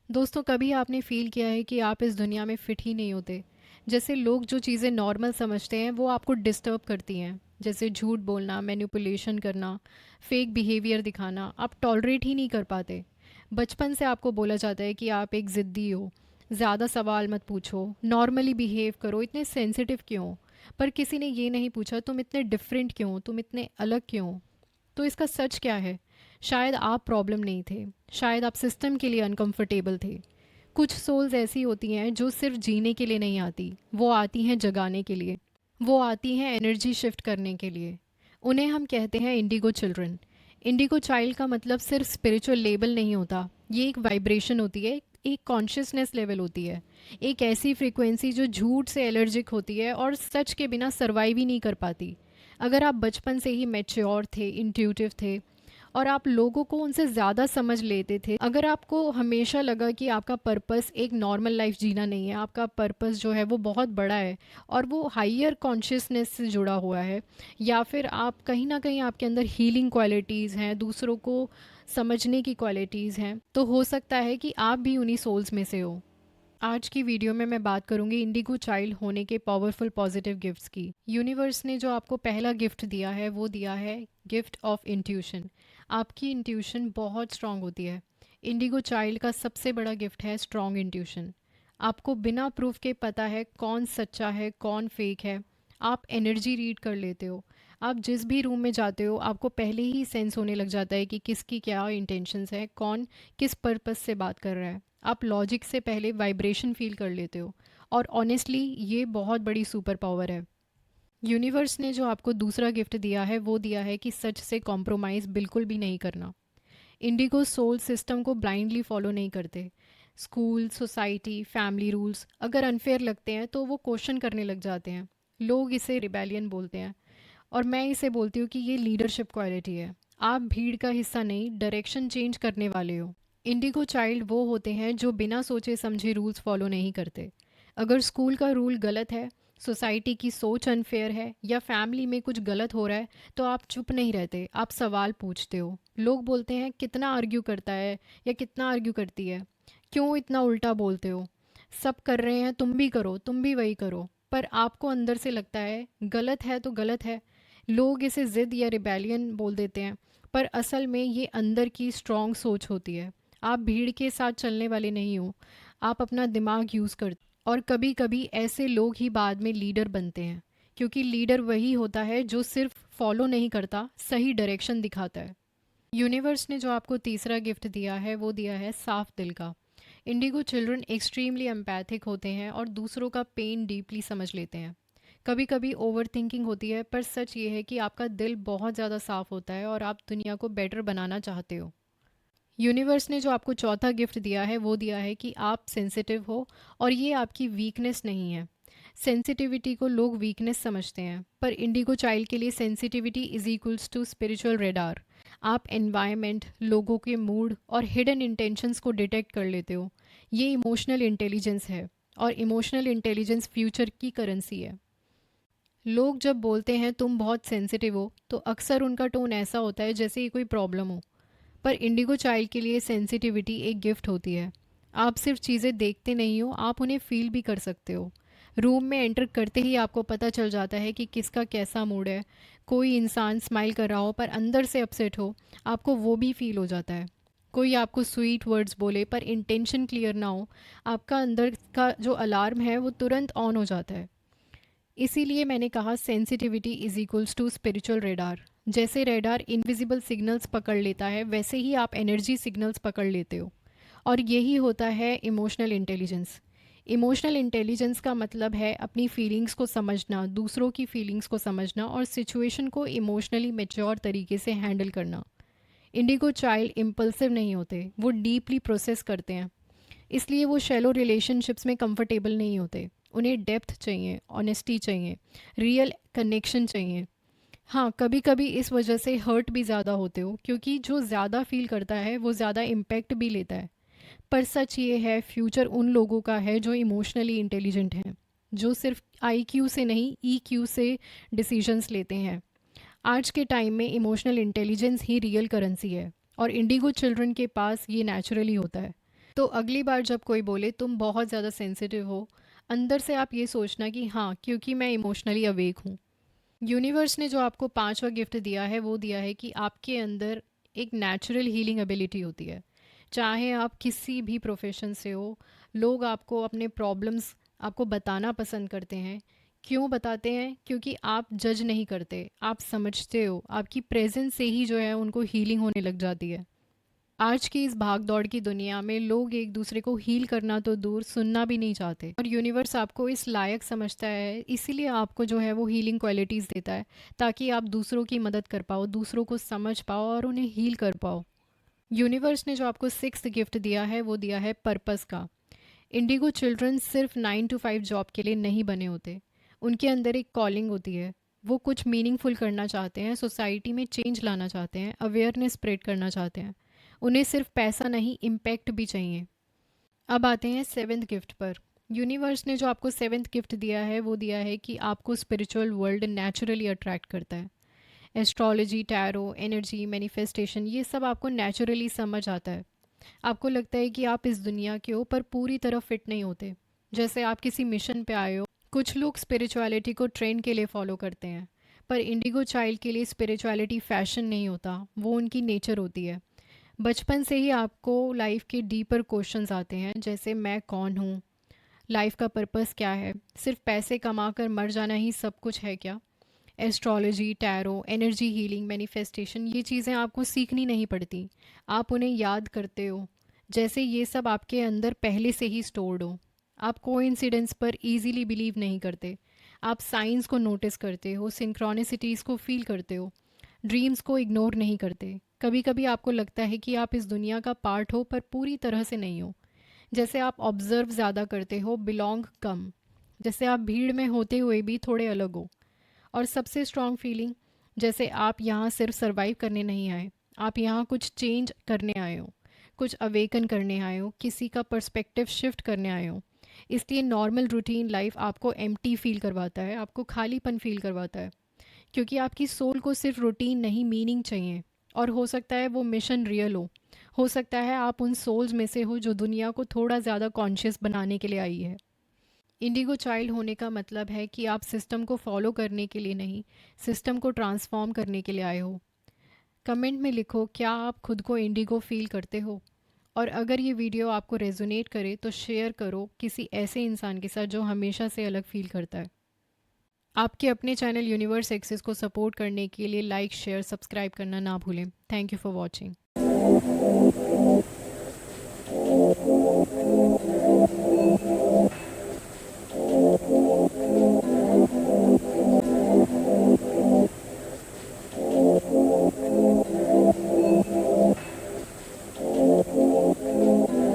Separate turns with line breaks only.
दोस्तों, कभी आपने फ़ील किया है कि आप इस दुनिया में फ़िट ही नहीं होते? जैसे लोग जो चीज़ें नॉर्मल समझते हैं वो आपको डिस्टर्ब करती हैं। जैसे झूठ बोलना, मैनिपुलेशन करना, फेक बिहेवियर दिखाना, आप टॉलरेट ही नहीं कर पाते। बचपन से आपको बोला जाता है कि आप एक ज़िद्दी हो, ज़्यादा सवाल मत पूछो, नॉर्मली बिहेव करो, इतने सेंसिटिव क्यों हो? पर किसी ने ये नहीं पूछा तुम इतने डिफरेंट क्यों हो, तुम इतने अलग क्यों हो? तो इसका सच क्या है? शायद आप प्रॉब्लम नहीं थे, शायद आप सिस्टम के लिए अनकंफर्टेबल थे। कुछ सोल्स ऐसी होती हैं जो सिर्फ जीने के लिए नहीं आती, वो आती हैं जगाने के लिए। वो आती हैं एनर्जी शिफ्ट करने के लिए। उन्हें हम कहते हैं इंडिगो चिल्ड्रन। इंडिगो चाइल्ड का मतलब सिर्फ स्पिरिचुअल लेबल नहीं होता, ये एक वाइब्रेशन होती है, एक कॉन्शियसनेस लेवल होती है। एक ऐसी फ्रीक्वेंसी जो झूठ से एलर्जिक होती है और सच के बिना सर्वाइव ही नहीं कर पाती। अगर आप बचपन से ही मैच्योर थे, इंट्यूटिव थे और आप लोगों को उनसे ज़्यादा समझ लेते थे, अगर आपको हमेशा लगा कि आपका पर्पस एक नॉर्मल लाइफ जीना नहीं है, आपका पर्पस जो है वो बहुत बड़ा है और वो हाइयर कॉन्शियसनेस से जुड़ा हुआ है, या फिर आप कहीं ना कहीं आपके अंदर हीलिंग क्वालिटीज़ हैं, दूसरों को समझने की क्वालिटीज़ हैं, तो हो सकता है कि आप भी उन्हीं सोल्स में से हो। आज की वीडियो में मैं बात करूंगी इंडिगो चाइल्ड होने के पावरफुल पॉजिटिव गिफ्ट्स की। यूनिवर्स ने जो आपको पहला गिफ्ट दिया है वो दिया है गिफ्ट ऑफ इंट्यूशन। आपकी इंट्यूशन बहुत स्ट्रांग होती है। इंडिगो चाइल्ड का सबसे बड़ा गिफ्ट है स्ट्रांग इंट्यूशन। आपको बिना प्रूफ के पता है कौन सच्चा है कौन फेक है। आप एनर्जी रीड कर लेते हो। आप जिस भी रूम में जाते हो आपको पहले ही सेंस होने लग जाता है कि किसकी क्या इंटेंशंस है, कौन किस पर्पस से बात कर रहा है। आप लॉजिक से पहले वाइब्रेशन फील कर लेते हो। और ऑनेस्टली ये बहुत बड़ी सुपर पावर है। यूनिवर्स ने जो आपको दूसरा गिफ्ट दिया है वो दिया है कि सच से कॉम्प्रोमाइज़ बिल्कुल भी नहीं करना। इंडिगो सोल सिस्टम को ब्लाइंडली फॉलो नहीं करते। स्कूल, सोसाइटी, फैमिली रूल्स अगर अनफेयर लगते हैं तो वो क्वेश्चन करने लग जाते हैं। लोग इसे रिबेलियन बोलते हैं और मैं इसे बोलती हूँ कि ये लीडरशिप क्वालिटी है। आप भीड़ का हिस्सा नहीं, डायरेक्शन चेंज करने वाले हो। इंडिगो चाइल्ड वो होते हैं जो बिना सोचे समझे रूल्स फॉलो नहीं करते। अगर स्कूल का रूल गलत है, सोसाइटी की सोच अनफेयर है या फैमिली में कुछ गलत हो रहा है, तो आप चुप नहीं रहते, आप सवाल पूछते हो। लोग बोलते हैं कितना आर्ग्यू करता है या कितना आर्ग्यू करती है, क्यों इतना उल्टा बोलते हो, सब कर रहे हैं तुम भी करो, तुम भी वही करो। पर आपको अंदर से लगता है गलत है तो गलत है। लोग इसे ज़िद या रिबेलियन बोल देते हैं, पर असल में ये अंदर की स्ट्रॉन्ग सोच होती है। आप भीड़ के साथ चलने वाले नहीं हो, आप अपना दिमाग यूज़ करते। और कभी कभी ऐसे लोग ही बाद में लीडर बनते हैं, क्योंकि लीडर वही होता है जो सिर्फ फॉलो नहीं करता, सही डायरेक्शन दिखाता है। यूनिवर्स ने जो आपको तीसरा गिफ्ट दिया है वो दिया है साफ दिल का। इंडिगो चिल्ड्रन एक्सट्रीमली एम्पैथिक होते हैं और दूसरों का पेन डीपली समझ लेते हैं। कभी कभी ओवर थिंकिंग होती है, पर सच ये है कि आपका दिल बहुत ज़्यादा साफ होता है और आप दुनिया को बेटर बनाना चाहते हो। यूनिवर्स ने जो आपको चौथा गिफ्ट दिया है वो दिया है कि आप सेंसिटिव हो और ये आपकी वीकनेस नहीं है। सेंसिटिविटी को लोग वीकनेस समझते हैं, पर इंडिगो चाइल्ड के लिए sensitivity is equals to spiritual radar. आप एनवायरनमेंट, लोगों के मूड और हिडन इंटेंशंस को डिटेक्ट कर लेते हो। ये इमोशनल इंटेलिजेंस है और इमोशनल इंटेलिजेंस फ्यूचर की करेंसी है। लोग जब बोलते हैं तुम बहुत सेंसिटिव हो तो अक्सर उनका टोन ऐसा होता है जैसे ये कोई प्रॉब्लम हो। पर इंडिगो चाइल्ड के लिए सेंसिटिविटी एक गिफ्ट होती है। आप सिर्फ चीज़ें देखते नहीं हो, आप उन्हें फील भी कर सकते हो। रूम में एंटर करते ही आपको पता चल जाता है कि किसका कैसा मूड है। कोई इंसान स्माइल कर रहा हो पर अंदर से अपसेट हो, आपको वो भी फील हो जाता है। कोई आपको स्वीट वर्ड्स बोले पर इंटेंशन क्लियर ना हो, आपका अंदर का जो अलार्म है वो तुरंत ऑन हो जाता है। इसीलिए मैंने कहा sensitivity is equals to spiritual radar. जैसे रेडार इनविजिबल सिग्नल्स पकड़ लेता है, वैसे ही आप एनर्जी सिग्नल्स पकड़ लेते हो। और यही होता है इमोशनल इंटेलिजेंस। इमोशनल इंटेलिजेंस का मतलब है अपनी फीलिंग्स को समझना, दूसरों की फीलिंग्स को समझना और सिचुएशन को इमोशनली मेच्योर तरीके से हैंडल करना। इंडिगो चाइल्ड इम्पल्सिव नहीं होते, वो डीपली प्रोसेस करते हैं। इसलिए वो शैलो रिलेशनशिप्स में कंफर्टेबल नहीं होते। उन्हें डेप्थ चाहिए, ऑनेस्टी चाहिए, रियल कनेक्शन चाहिए। हाँ, कभी कभी इस वजह से हर्ट भी ज़्यादा होते हो, क्योंकि जो ज़्यादा फील करता है वो ज़्यादा इम्पैक्ट भी लेता है। पर सच ये है, फ्यूचर उन लोगों का है जो इमोशनली इंटेलिजेंट हैं, जो सिर्फ आईक्यू से नहीं ईक्यू से डिसीजंस लेते हैं। आज के टाइम में इमोशनल इंटेलिजेंस ही रियल करेंसी है और इंडिगो चिल्ड्रन के पास ये नेचुरली होता है। तो अगली बार जब कोई बोले तुम बहुत ज़्यादा सेंसिटिव हो, अंदर से आप ये सोचना कि हाँ, क्योंकि मैं इमोशनली अवेक हूँ। यूनिवर्स ने जो आपको पांचवा गिफ्ट दिया है वो दिया है कि आपके अंदर एक नेचुरल हीलिंग एबिलिटी होती है। चाहे आप किसी भी प्रोफेशन से हो, लोग आपको अपने प्रॉब्लम्स आपको बताना पसंद करते हैं। क्यों बताते हैं? क्योंकि आप जज नहीं करते, आप समझते हो। आपकी प्रेजेंस से ही जो है उनको हीलिंग होने लग जाती है। आज की इस भाग दौड़ की दुनिया में लोग एक दूसरे को हील करना तो दूर, सुनना भी नहीं चाहते। और यूनिवर्स आपको इस लायक समझता है, इसीलिए आपको जो है वो हीलिंग क्वालिटीज़ देता है, ताकि आप दूसरों की मदद कर पाओ, दूसरों को समझ पाओ और उन्हें हील कर पाओ। यूनिवर्स ने जो आपको सिक्स्थ गिफ्ट दिया है वो दिया है पर्पस का। इंडिगो चिल्ड्रन सिर्फ 9 to 5 जॉब के लिए नहीं बने होते। उनके अंदर एक कॉलिंग होती है। वो कुछ मीनिंगफुल करना चाहते हैं, सोसाइटी में चेंज लाना चाहते हैं, अवेयरनेस स्प्रेड करना चाहते हैं। उन्हें सिर्फ पैसा नहीं, इम्पैक्ट भी चाहिए। अब आते हैं सेवेंथ गिफ्ट पर। यूनिवर्स ने जो आपको सेवेंथ गिफ्ट दिया है वो दिया है कि आपको स्पिरिचुअल वर्ल्ड नेचुरली अट्रैक्ट करता है। एस्ट्रोलॉजी, टैरो, एनर्जी, मैनिफेस्टेशन, ये सब आपको नेचुरली समझ आता है। आपको लगता है कि आप इस दुनिया के हो पर पूरी तरह फिट नहीं होते, जैसे आप किसी मिशन पे आए हो। कुछ लोग स्पिरिचुअलिटी को ट्रेंड के लिए फॉलो करते हैं, पर इंडिगो चाइल्ड के लिए स्पिरिचुअलिटी फैशन नहीं होता, वो उनकी नेचर होती है। बचपन से ही आपको लाइफ के डीपर क्वेश्चंस आते हैं, जैसे मैं कौन हूँ, लाइफ का पर्पस क्या है, सिर्फ पैसे कमाकर मर जाना ही सब कुछ है क्या। Astrology, tarot, energy healing, manifestation, ये चीज़ें आपको सीखनी नहीं पड़ती, आप उन्हें याद करते हो। जैसे ये सब आपके अंदर पहले से ही स्टोर्ड हो। आप कोइंसिडेंस पर इजीली बिलीव नहीं करते। आप साइंस को नोटिस करते हो, सिंक्रोनिसिटीज़ को फील करते हो, ड्रीम्स को इग्नोर नहीं करते। कभी कभी आपको लगता है कि आप इस दुनिया का पार्ट हो पर पूरी तरह से नहीं हो। जैसे आप ऑब्जर्व ज़्यादा करते हो, बिलोंग कम। जैसे आप भीड़ में होते हुए भी थोड़े अलग हो। और सबसे स्ट्रॉन्ग फीलिंग, जैसे आप यहाँ सिर्फ सरवाइव करने नहीं आए, आप यहाँ कुछ चेंज करने आए हो, कुछ अवेकन करने आए हो, किसी का पर्सपेक्टिव शिफ्ट करने आए हो। इसलिए नॉर्मल रूटीन लाइफ आपको एम्प्टी फील करवाता है, आपको खालीपन फील करवाता है, क्योंकि आपकी सोल को सिर्फ रूटीन नहीं, मीनिंग चाहिए। और हो सकता है वो मिशन रियल हो सकता है आप उन सोल्स में से हो जो दुनिया को थोड़ा ज़्यादा कॉन्शियस बनाने के लिए आई है। इंडिगो चाइल्ड होने का मतलब है कि आप सिस्टम को फॉलो करने के लिए नहीं, सिस्टम को ट्रांसफॉर्म करने के लिए आए हो। कमेंट में लिखो, क्या आप खुद को इंडिगो फील करते हो? और अगर ये वीडियो आपको रेजोनेट करे तो शेयर करो किसी ऐसे इंसान के साथ जो हमेशा से अलग फील करता है। आपके अपने चैनल यूनिवर्स एक्सेस को सपोर्ट करने के लिए लाइक, शेयर, सब्सक्राइब करना ना भूलें। Thank you for watching.